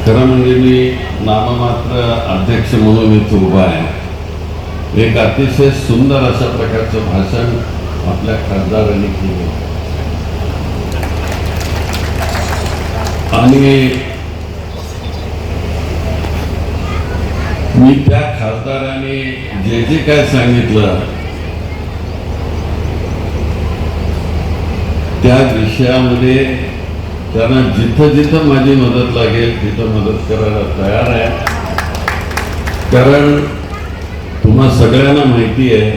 खरं म्हणजे मी नाममात्र अध्यक्ष म्हणून इथे उभा आहे. एक अतिशय सुंदर अशा प्रकारचं भाषण आपल्या खासदारांनी केलं आणि मी त्या खासदारांनी जे जे काय सांगितलं त्या विषयामध्ये त्यांना जिथं जिथं माझी मदत लागेल तिथं मदत करायला तयार आहे. कारण तुम्हा सगळ्यांना माहिती आहे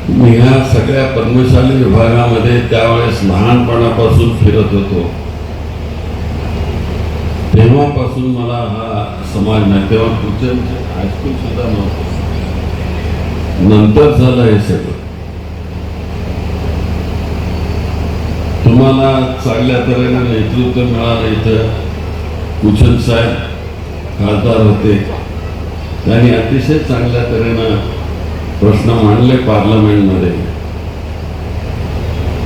मी ह्या सगळ्या पद्मशाली विभागामध्ये त्यावेळेस लहानपणापासून फिरत होतो. तेव्हापासून मला हा समाज नाही, तेव्हा कुठे हायस्कूल सुद्धा नव्हतं, नंतर झालं हे सगळं. तुम्हाला चांगल्या तऱ्हेने नेतृत्व मिळालं. इथं कुशल साहेब खासदार होते, त्यांनी अतिशय चांगल्या तऱ्हेनं प्रश्न मांडले पार्लमेंटमध्ये.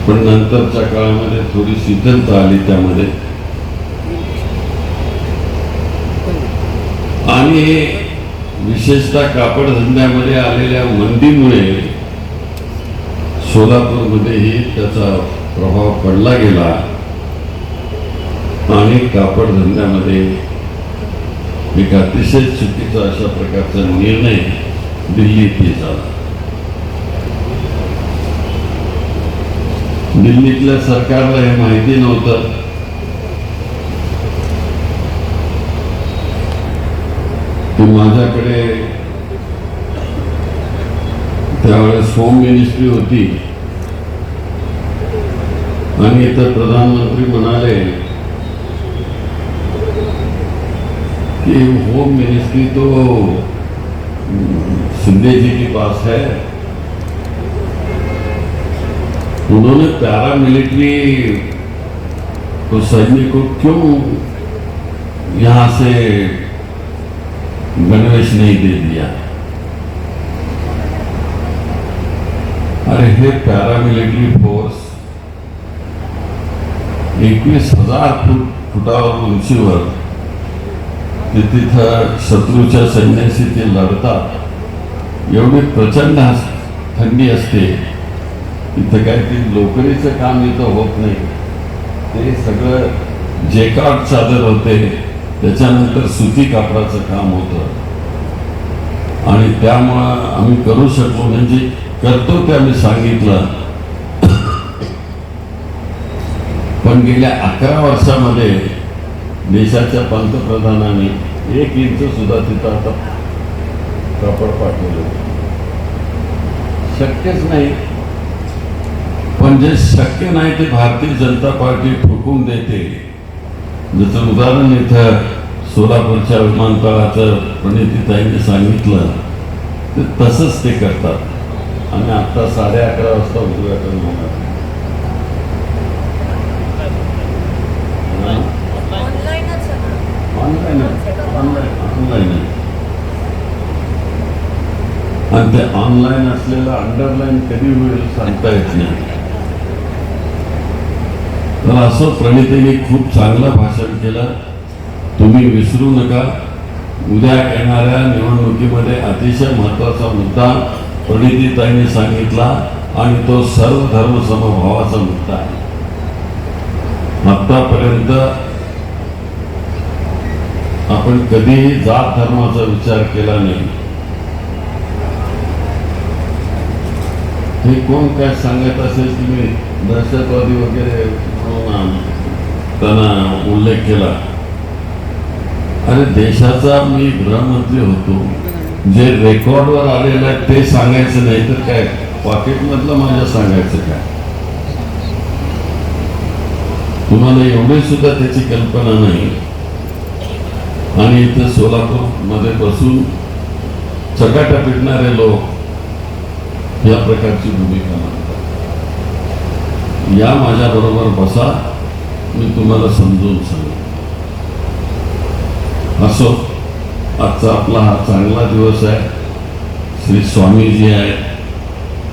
पण नंतरच्या काळामध्ये थोडी शिथिलता आली त्यामध्ये आणि विशेषतः कापड धंद्यामध्ये आलेल्या मंदीमुळे सोलापूरमध्येही त्याचा प्रभाव पडला गेला आणि कापड धंद्यामध्ये एक अतिशय चुकीचा अशा प्रकारचा निर्णय दिल्लीत झाला. दिल्लीतल्या सरकारला हे माहिती नव्हतं. की माझ्याकडे त्यावेळेस होम मिनिस्ट्री होती आणि इथं प्रधानमंत्री म्हणाले कि होम मिनिस्ट्री तो शिंदे जी के पास है, उन्होंने पैरामिलिट्री तो सैनिक को क्यों यहाँ से गणवेश नहीं दे दिया. अरे हे पॅरामिलिटरी फोर्स 21,000 फुटावर उंचीवर तिथं शत्रूच्या सैन्याशी ते लढतात. एवढी प्रचंड थंडी असते तिथं. काय ते लोकरीचं काम इथं होत नाही, ते सगळं जेकार्ड चादर होते, त्याच्यानंतर सुती कापडाचं काम होतं आणि त्यामुळं आम्ही करू शकलो. म्हणजे करतो ते आम्ही सांगितलं. पण गेल्या 11 वर्षामध्ये देशाच्या पंतप्रधानांनी 1 इंच सुद्धा तिथं आता कापड पाठवलं शक्यच नाही. पण जे शक्य नाही ते भारतीय जनता पार्टी ठोकून देते. जसं उदाहरण इथं सोलापूरच्या विमानतळाचं प्रणितीताईंनी सांगितलं ते तसंच ते करतात आणि आता 11:30 वाजता उद्घाटन होणार. ऑनलाईन आणि ते ऑनलाईन असलेलं अंडरलाईन कधी होईल सांगता येत नाही. तर असं प्रणितीने खूप चांगलं भाषण केलं. तुम्ही विसरू नका, उद्या येणाऱ्या निवडणुकीमध्ये अतिशय महत्वाचा मुद्दा प्रणितीताईंनी सांगितला आणि तो सर्व धर्म समभावाचा मुद्दा आहे. आतापर्यंत आपण कधीही जात धर्माचा विचार केला नाही. हे कोण काय सांगत असेल तुम्ही दहशतवादी वगैरे म्हणून त्यांना उल्लेख केला. अरे देशाचा मी गृहमंत्री होतो, जे रेकॉर्डवर आलेलं आहे ते सांगायचं नाही तर काय पॉकेटमधलं माझ्या सांगायचं काय. तुम्हाला एवढी सुद्धा त्याची कल्पना नाही. आणि इथं सोलापूरमध्ये बसून चकाटा पिटणारे लोक या प्रकारची भूमिका मांडतात. या माझ्या बरोबर बसा, मी तुम्हाला समजून सांगतो. असो, आजचा आपला हा चांगला दिवस आहे. श्री स्वामीजी आहेत,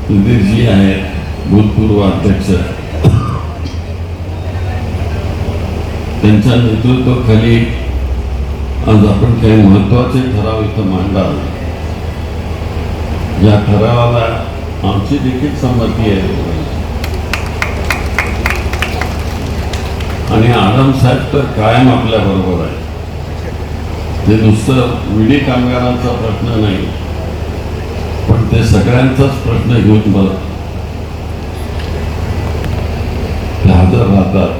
सुधीरजी आहेत, भूतपूर्व अध्यक्ष, त्यांच्या नेतृत्वाखाली आज आपण काही महत्वाचे ठराव इथं मांडाल. या ठरावाला आमची देखील संमती आहे आणि आडम साहेब तर कायम आपल्या बरोबर आहे. ते नुसतं विडी कामगारांचा प्रश्न नाही, पण ते सगळ्यांचाच प्रश्न घेऊन बघ हजर राहतात.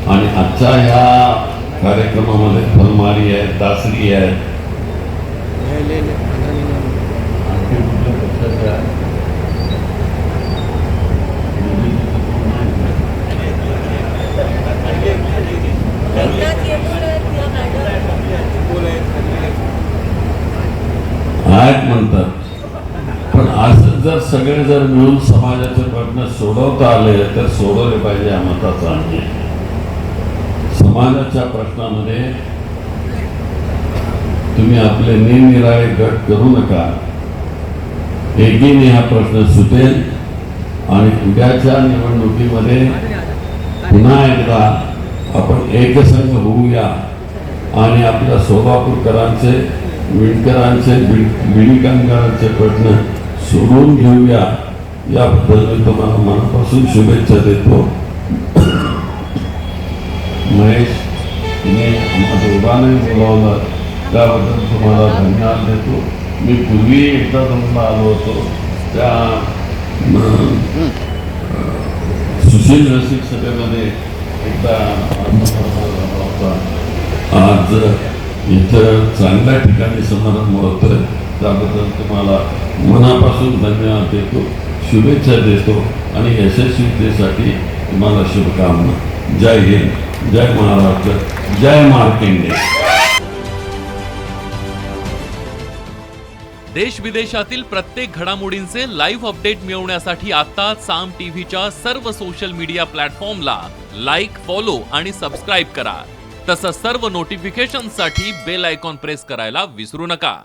आणि आजच्या ह्या कार्यक्रमामध्ये फलमारी आहे, दासरी आहे, आणखी कुठल्या पक्षाचे आहे, आहेत म्हणतात. पण असं जर सगळे जर मिळून समाजाचे प्रश्न सोडवता आले तर सोडवले पाहिजे हा मताचा आहे. समाजाच्या प्रश्नामध्ये तुम्ही आपले निरनिराळे गट करू नका. एकीने हा प्रश्न सुटेल आणि उद्याच्या निवडणुकीमध्ये पुन्हा एकदा आपण एकसंघ होऊया आणि आपल्या सोलापूरकरांचे, विणकरांचे, बिडी कामगारांचे प्रश्न सोडून घेऊया. याबद्दल मी तुम्हाला मनापासून शुभेच्छा देतो. महेश, तुम्ही आम्हा दोघांनाही बोलावलं त्याबद्दल तुम्हाला धन्यवाद देतो. मी पूर्वी एकदा तुम्हाला आलो होतो, त्या सुशील रसिक सभेमध्ये एकदा होता. आज इथं चांगल्या ठिकाणी समारंभ होतोय, त्याबद्दल तुम्हाला मनापासून धन्यवाद देतो, शुभेच्छा देतो आणि यशस्वीतेसाठी तुम्हाला शुभकामना. जय हिंद, जय महाराष्ट्र, जय मार्केंडे. देश विदेशातील प्रत्येक घडामोडींचे लाईव्ह अपडेट मिळवण्यासाठी आता साम टीव्हीच्या सर्व सोशल मीडिया प्लॅटफॉर्मला लाईक, फॉलो आणि सबस्क्राईब करा. तसंच सर्व नोटिफिकेशनसाठी बेल आयकॉन प्रेस करायला विसरू नका.